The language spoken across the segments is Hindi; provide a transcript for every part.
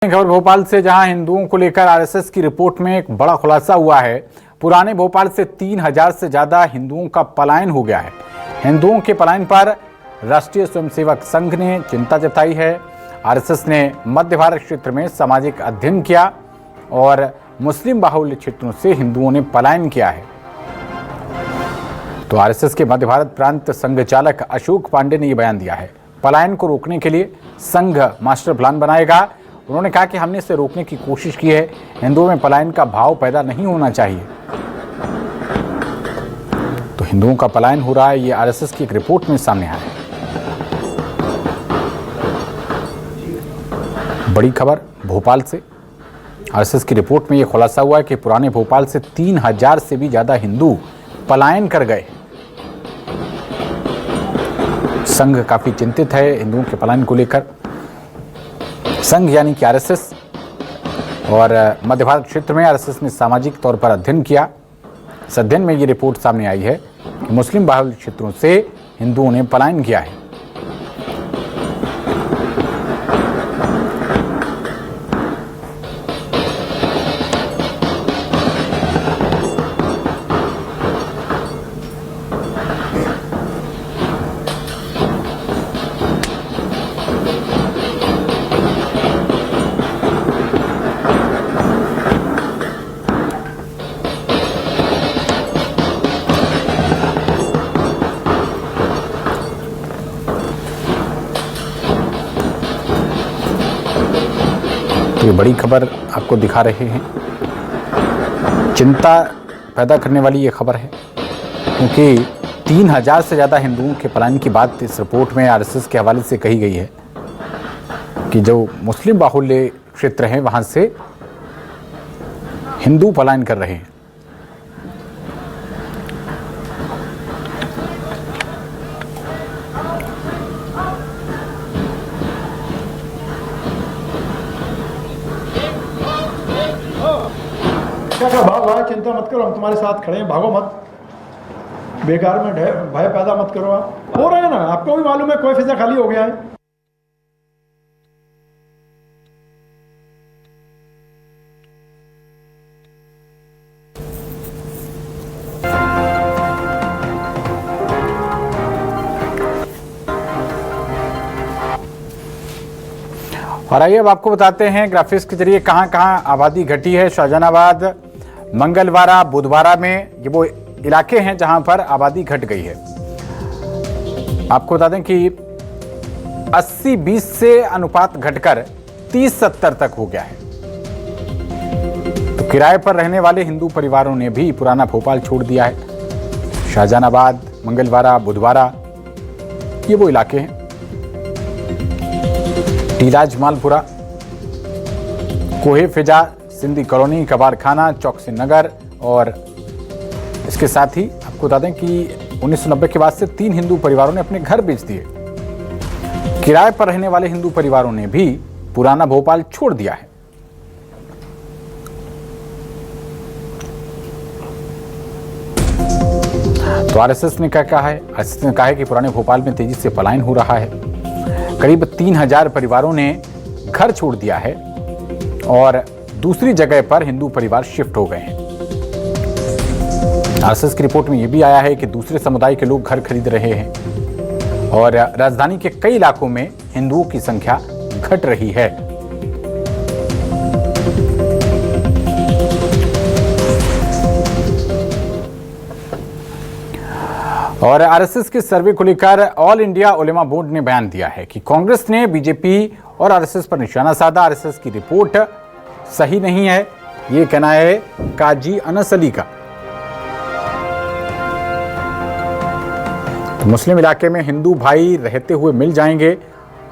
खबर भोपाल से, जहां हिंदुओं को लेकर आरएसएस की रिपोर्ट में एक बड़ा खुलासा हुआ है। पुराने भोपाल से 3000 से ज्यादा हिंदुओं का पलायन हो गया है। हिंदुओं के पलायन पर राष्ट्रीय स्वयंसेवक संघ ने चिंता जताई है। आरएसएस ने मध्य भारत क्षेत्र में सामाजिक अध्ययन किया और मुस्लिम बाहुल्य क्षेत्रों से हिंदुओं ने पलायन किया है। तो आरएसएस के मध्य भारत प्रांत संघ चालक अशोक पांडे ने यह बयान दिया है। पलायन को रोकने के लिए संघ मास्टर प्लान बनाएगा। उन्होंने कहा कि हमने इसे रोकने की कोशिश की है। हिंदुओं में पलायन का भाव पैदा नहीं होना चाहिए। तो हिंदुओं का पलायन हो रहा है, ये आरएसएस की एक रिपोर्ट में सामने आया है। बड़ी खबर भोपाल से, आरएसएस की रिपोर्ट में यह खुलासा हुआ है कि पुराने भोपाल से 3000 से भी ज्यादा हिंदू पलायन कर गए। संघ काफी चिंतित है हिंदुओं के पलायन को लेकर। संघ यानी कि आरएसएस और मध्य भारत क्षेत्र में आरएसएस ने सामाजिक तौर पर अध्ययन किया। इस अध्ययन में ये रिपोर्ट सामने आई है कि मुस्लिम बाहुल्य क्षेत्रों से हिंदुओं ने पलायन किया है। तो ये बड़ी खबर आपको दिखा रहे हैं। चिंता पैदा करने वाली ये खबर है, क्योंकि 3000 से ज़्यादा हिंदुओं के पलायन की बात इस रिपोर्ट में आरएसएस के हवाले से कही गई है कि जो मुस्लिम बाहुल्य क्षेत्र हैं वहाँ से हिंदू पलायन कर रहे हैं। क्या भाग भाई, चिंता मत करो, हम तुम्हारे साथ खड़े हैं, भागो मत, बेकार में भय पैदा मत करो। आप हो रहे हैं ना, आपको भी मालूम है कोई फिजा खाली हो गया है। और आइए अब आपको बताते हैं ग्राफिक्स के जरिए कहां कहां आबादी घटी है। शाहजहानाबाद, मंगलवारा, बुधवारा में ये वो इलाके हैं जहां पर आबादी घट गई है। आपको बता दें कि 80-20 से अनुपात घटकर 30-70 तक हो गया है। तो किराए पर रहने वाले हिंदू परिवारों ने भी पुराना भोपाल छोड़ दिया है। शाहजहानाबाद, मंगलवारा, बुधवारा ये वो इलाके हैं। टीला जमालपुरा, कोहे फिजा, सिंधी कॉलोनी, कबाड़खाना, चौकसी नगर और इसके साथ ही आपको बता दें कि 1990 के बाद से 3 हिंदू परिवारों ने अपने घर बेच दिए। किराए पर रहने वाले हिंदू परिवारों ने भी पुराना भोपाल छोड़ दिया है। तो आरएसएस ने क्या कहा है? आरएसएस ने कहा है कि पुराने भोपाल में तेजी से पलायन हो रहा है। करीब 3000 परिवारों ने घर छोड़ दिया है और दूसरी जगह पर हिंदू परिवार शिफ्ट हो गए हैं। आरएसएस की रिपोर्ट में यह भी आया है कि दूसरे समुदाय के लोग घर खरीद रहे हैं और राजधानी के कई इलाकों में हिंदुओं की संख्या घट रही है। और आरएसएस के सर्वे को लेकर ऑल इंडिया उलेमा बोर्ड ने बयान दिया है कि कांग्रेस ने बीजेपी और आरएसएस पर निशाना साधा। आरएसएस की रिपोर्ट सही नहीं है, ये कहना है काजी अनस अली का। तो मुस्लिम इलाके में हिंदू भाई रहते हुए मिल जाएंगे।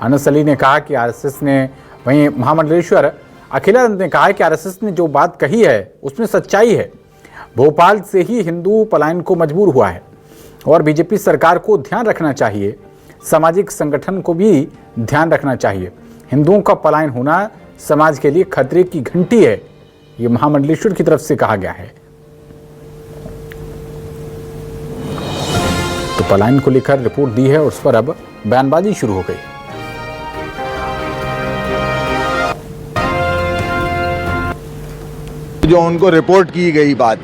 अनस अली ने कहा कि आरएसएस ने, वहीं महामंडलेश्वर अखिलानंद ने कहा कि आरएसएस ने जो बात कही है उसमें सच्चाई है। भोपाल से ही हिंदू पलायन को मजबूर हुआ है और बीजेपी सरकार को ध्यान रखना चाहिए, सामाजिक संगठन को भी ध्यान रखना चाहिए। हिंदुओं का पलायन होना समाज के लिए खतरे की घंटी है, ये महामंडलेश्वर की तरफ से कहा गया है। तो पलायन को लेकर रिपोर्ट दी है और उस पर अब बयानबाजी शुरू हो गई। जो उनको रिपोर्ट की गई बात,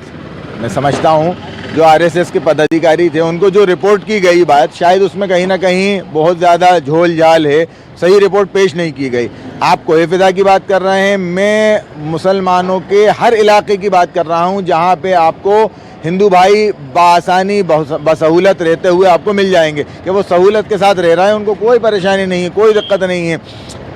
मैं समझता हूँ जो आरएसएस के पदाधिकारी थे उनको जो रिपोर्ट की गई बात, शायद उसमें कहीं ना कहीं बहुत ज़्यादा झोल झाल है, सही रिपोर्ट पेश नहीं की गई। आप कोई फिजा की बात कर रहे हैं, मैं मुसलमानों के हर इलाके की बात कर रहा हूँ जहाँ पे आपको हिंदू भाई बआसानी बसहूलत रहते हुए आपको मिल जाएंगे कि वो सहूलत के साथ रह रहे हैं, उनको कोई परेशानी नहीं है, कोई दिक्कत नहीं है।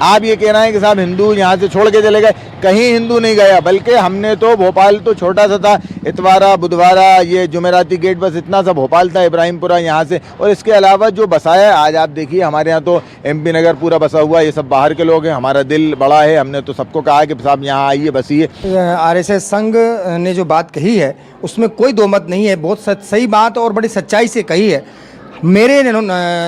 आप ये कह रहे हैं कि साहब हिंदू यहाँ से छोड़ के चले गए, कहीं हिंदू नहीं गया, बल्कि हमने तो भोपाल तो छोटा सा था, इतवारा बुधवारा ये जुमेराती गेट बस इतना सा भोपाल था, इब्राहिमपुरा यहाँ से, और इसके अलावा जो बसाया आज आप देखिए हमारे यहाँ तो एमपी नगर पूरा बसा हुआ है, ये सब बाहर के लोग हैं। हमारा दिल बड़ा है, हमने तो सबको कहा कि साहब यहाँ आइए बसिए। आरएसएस संघ ने जो बात कही है उसमें कोई दो मत नहीं है, बहुत सही बात और बड़ी सच्चाई से कही है। मेरे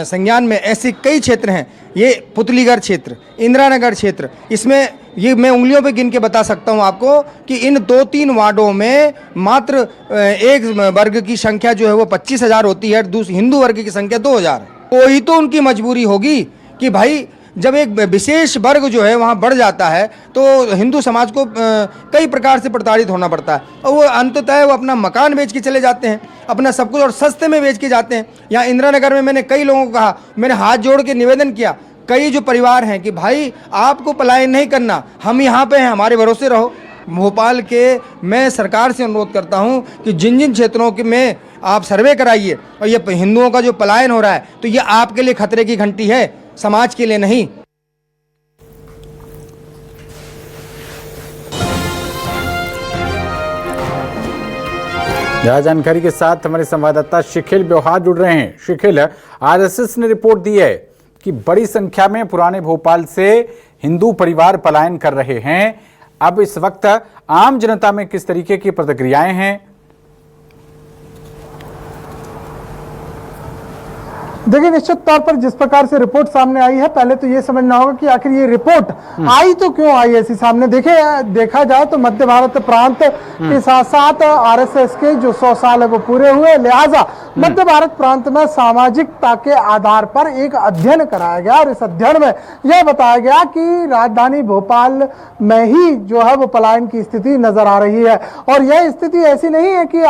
संज्ञान में ऐसे कई क्षेत्र हैं, ये पुतलीगढ़ क्षेत्र, इंदिरा नगर क्षेत्र, इसमें ये मैं उंगलियों पे गिन के बता सकता हूँ आपको कि इन 2-3 वार्डों में मात्र एक वर्ग की संख्या जो है वो 25,000 होती है, दूसरी हिंदू वर्ग की संख्या 2,000 है। वही तो उनकी मजबूरी होगी कि भाई जब एक विशेष वर्ग जो है वहाँ बढ़ जाता है तो हिंदू समाज को कई प्रकार से प्रताड़ित होना पड़ता है, और वो अंततः वो अपना मकान बेच के चले जाते हैं, अपना सब कुछ, और सस्ते में बेच के जाते हैं। यहाँ इंदिरा नगर में मैंने कई लोगों को कहा, मैंने हाथ जोड़ के निवेदन किया, कई जो परिवार हैं कि भाई आपको पलायन नहीं करना, हम यहाँ पे हैं, हमारे भरोसे रहो। भोपाल के मैं सरकार से अनुरोध करता हूँ कि जिन जिन क्षेत्रों के में आप सर्वे कराइए, और ये हिंदुओं का जो पलायन हो रहा है तो ये आपके लिए खतरे की घंटी है, समाज के लिए नहीं। ज्यादा जानकारी के साथ हमारे संवाददाता शिखिल व्यवहार जुड़ रहे हैं। शिखिल, आरएसएस ने रिपोर्ट दी है कि बड़ी संख्या में पुराने भोपाल से हिंदू परिवार पलायन कर रहे हैं। अब इस वक्त आम जनता में किस तरीके की प्रतिक्रियाएं हैं? देखिए, निश्चित तौर पर जिस प्रकार से रिपोर्ट सामने आई है, पहले तो ये समझना होगा कि आखिर ये रिपोर्ट आई तो क्यों आई ऐसी सामने। देखा जाए तो मध्य भारत प्रांत के साथ साथ आरएसएस के जो 100 साल है वो पूरे हुए, लिहाजा मध्य भारत प्रांत में सामाजिकता के आधार पर एक अध्ययन कराया गया, और इस अध्ययन में यह बताया गया कि राजधानी भोपाल में ही जो है वो पलायन की स्थिति नजर आ रही है। और यह स्थिति ऐसी नहीं है कि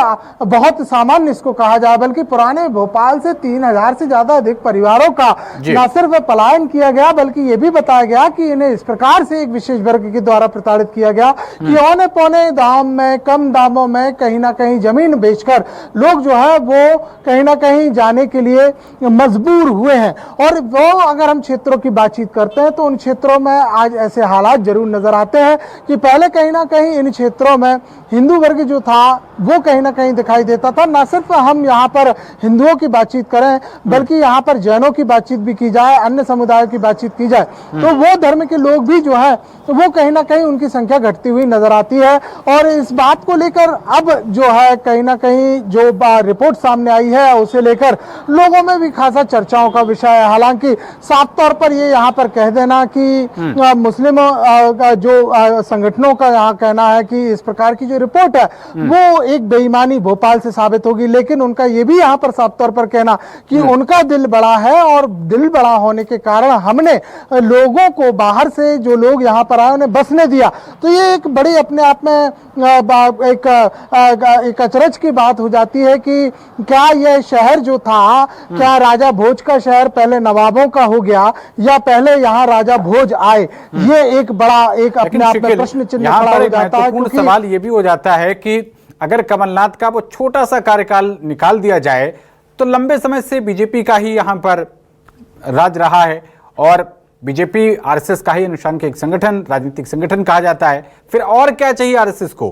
बहुत सामान्य इसको कहा जाए, बल्कि पुराने भोपाल से 3,000 से ज्यादा अधिक परिवारों का न सिर्फ पलायन किया गया, बल्कि यह भी बताया गया कि इन्हें इस प्रकार से एक विशेष वर्ग के द्वारा प्रताड़ित किया गया कि औने पौने दाम में, कम दामों में कहीं ना कहीं जमीन बेचकर लोग जो है वो कहीं ना कहीं जाने के लिए मजबूर हुए हैं। और वो अगर हम क्षेत्रों की बातचीत करते हैं तो उन क्षेत्रों में आज ऐसे हालात जरूर नजर आते हैं कि पहले कहीं ना कहीं इन क्षेत्रों में हिंदू वर्ग जो था वो कहीं ना कहीं दिखाई देता था। न सिर्फ हम यहाँ पर हिंदुओं की बातचीत करें, बल्कि यहाँ पर जैनों की बातचीत भी की जाए, अन्य समुदायों की बातचीत की जाए, तो वो धर्म के लोग भी जो है तो वो कहीं ना कहीं उनकी संख्या घटती हुई नजर आती है। और इस बात को लेकर अब जो है कहीं ना कहीं जो रिपोर्ट सामने आई है उसे लेकर लोगों में भी खासा चर्चाओं का विषय है। हालांकि साफ तौर पर ये यहाँ पर कह देना कि मुस्लिम जो संगठनों का यहाँ कहना है कि इस प्रकार की जो रिपोर्ट है वो एक बेईमानी भोपाल से साबित होगी, लेकिन उनका ये भी यहाँ पर साफ तौर पर कहना कि उनका दिल बड़ा है, और दिल बड़ा होने के कारण हमने लोगों को बाहर से जो लोग यहाँ पर आए उन्हें बसने दिया। तो ये एक बड़ी अपने आप में एक अचरज की बात हो जाती है कि क्या यह शहर जो था, क्या राजा भोज का शहर पहले नवाबों का हो गया या पहले यहाँ राजा भोज आए? ये एक बड़ा एक अपने आप में प्रश्न चिन्ह खड़ा हो जाता है। क्योंकि सवाल ये भी हो जाता है कि अगर कमलनाथ का वो छोटा सा कार्यकाल निकाल दिया जाए तो लंबे समय से बीजेपी का ही यहां पर राज रहा है, और बीजेपी आरएसएस का ही अनुष्ठान के एक संगठन, राजनीतिक संगठन कहा जाता है। फिर और क्या चाहिए आरएसएस को?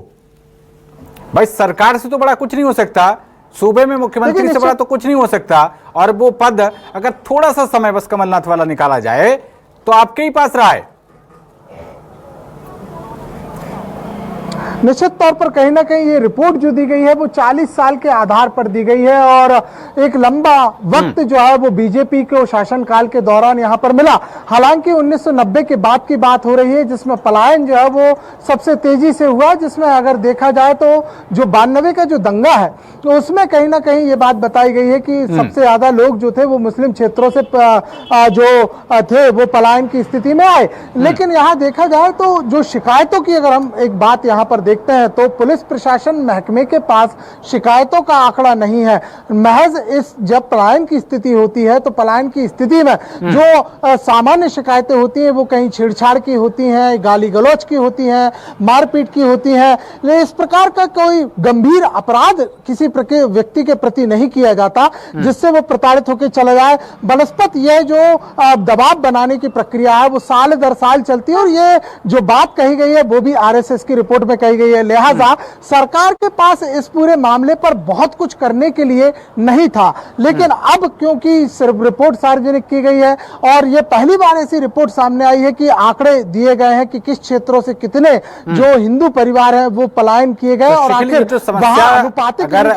भाई सरकार से तो बड़ा कुछ नहीं हो सकता, सूबे में मुख्यमंत्री से बड़ा तो कुछ नहीं हो सकता, और वो पद अगर थोड़ा सा समय बस कमलनाथ वाला निकाला जाए तो आपके ही पास रहा है। निश्चित तौर पर कहीं ना कहीं ये रिपोर्ट जो दी गई है वो 40 साल के आधार पर दी गई है, और एक लंबा वक्त जो है वो बीजेपी को शासनकाल के दौरान यहाँ पर मिला। हालांकि 1990 के बाद की बात हो रही है जिसमें पलायन जो है वो सबसे तेजी से हुआ, जिसमें अगर देखा जाए तो जो 92 का जो दंगा है तो उसमें कहीं ना कहीं ये बात बताई गई है कि सबसे ज्यादा लोग जो थे वो मुस्लिम क्षेत्रों से जो थे वो पलायन की स्थिति में आए। लेकिन यहाँ देखा जाए तो जो शिकायतों की अगर हम एक बात यहाँ पर देखते हैं तो पुलिस प्रशासन महकमे के पास शिकायतों का आंकड़ा नहीं है। महज इस जब पलायन की स्थिति होती है तो पलायन की स्थिति में जो सामान्य शिकायतें होती हैं वो कहीं छेड़छाड़ की होती हैं, गाली गलौज की होती हैं, मारपीट की होती हैं, लेकिन इस प्रकार का कोई गंभीर अपराध किसी व्यक्ति के प्रति नहीं किया जाता जिससे वो प्रताड़ित होकर चला जाए। बनस्पत यह जो दबाव बनाने की प्रक्रिया है वो साल दर साल चलती है और ये जो बात कही गई है वो भी आरएसएस की रिपोर्ट में कही गई है। लिहाजा सरकार के पास इस पूरे मामले पर बहुत कुछ करने के लिए नहीं था, लेकिन अब क्योंकि रिपोर्ट सार्वजनिक की गई है और ये पहली बार ऐसी रिपोर्ट सामने आई है कि आंकड़े दिए गए हैं कि किस क्षेत्रों से कितने जो हिंदू परिवार है वो पलायन किए गए और आखिर अगर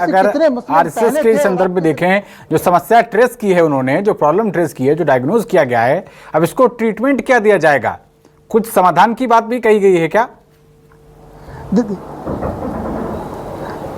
आरएसएस के संदर्भ में देखें, जो समस्या ट्रेस की है उन्होंने, जो प्रॉब्लम ट्रेस की है, जो डायग्नोज किया गया है, अब इसको ट्रीटमेंट क्या दिया जाएगा? कुछ समाधान की बात भी कही गई है क्या?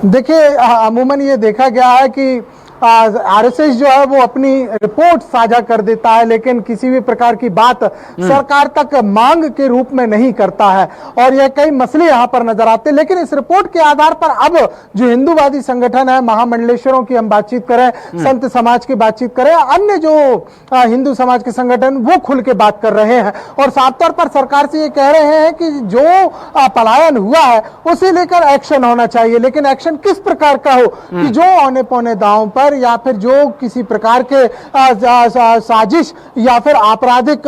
देखिए अमूमन ये देखा गया है कि आरएसएस जो है वो अपनी रिपोर्ट साझा कर देता है लेकिन किसी भी प्रकार की बात सरकार तक मांग के रूप में नहीं करता है और यह कई मसले यहां पर नजर आते हैं। लेकिन इस रिपोर्ट के आधार पर अब जो हिंदूवादी संगठन है, महामंडलेश्वरों की हम बातचीत करें, संत समाज की बातचीत करें, अन्य जो हिंदू समाज के संगठन वो खुल के बात कर रहे हैं और साफ तौर पर सरकार से ये कह रहे हैं कि जो पलायन हुआ है उसे लेकर एक्शन होना चाहिए, लेकिन एक्शन किस प्रकार का हो कि जो औने पौने दांव पर या फिर जो किसी प्रकार के साजिश या फिर आपराधिक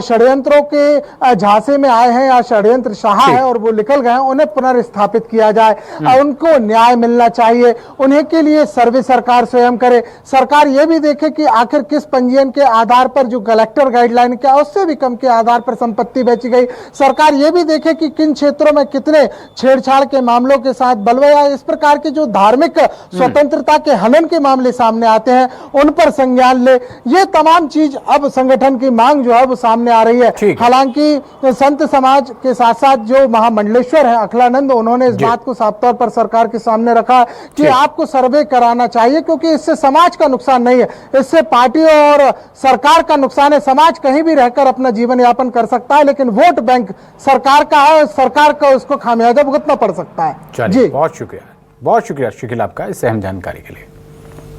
षड्यंत्रों के झांसे में आए हैं या षड्यंत्र शाह है और वो निकल गए हैं, उन्हें पुनर्स्थापित किया जाए, उनको न्याय मिलना चाहिए, उन्हें के लिए सर्वे सरकार स्वयं करे। सरकार ये भी देखे कि आखिर किस पंजीयन के आधार पर जो कलेक्टर गाइडलाइन क्या उससे भी कम के आधार पर संपत्ति बेची गई। सरकार ये भी देखे कि किन क्षेत्रों में कितने छेड़छाड़ के मामलों के साथ बलवा इस प्रकार के जो धार्मिक स्वतंत्रता के हनन के मामले सामने आते हैं उन पर संज्ञान ले। ये तमाम चीज अब संगठन की मांग जो है वो सामने आ रही है। हालांकि संत समाज के साथ साथ जो महामंडलेश्वर है अखिलानंद, उन्होंने इस बात को साफ तौर पर सरकार के सामने रखा कि आपको सर्वे कराना चाहिए क्योंकि इससे समाज का नुकसान नहीं है, इससे पार्टी और सरकार का नुकसान है। समाज कहीं भी रहकर अपना जीवन यापन कर सकता है लेकिन वोट बैंक सरकार का है, सरकार को उसको खामियाजा भुगतना पड़ सकता है। जी बहुत शुक्रिया, बहुत शुक्रिया शकील आपका इस अहम जानकारी के लिए।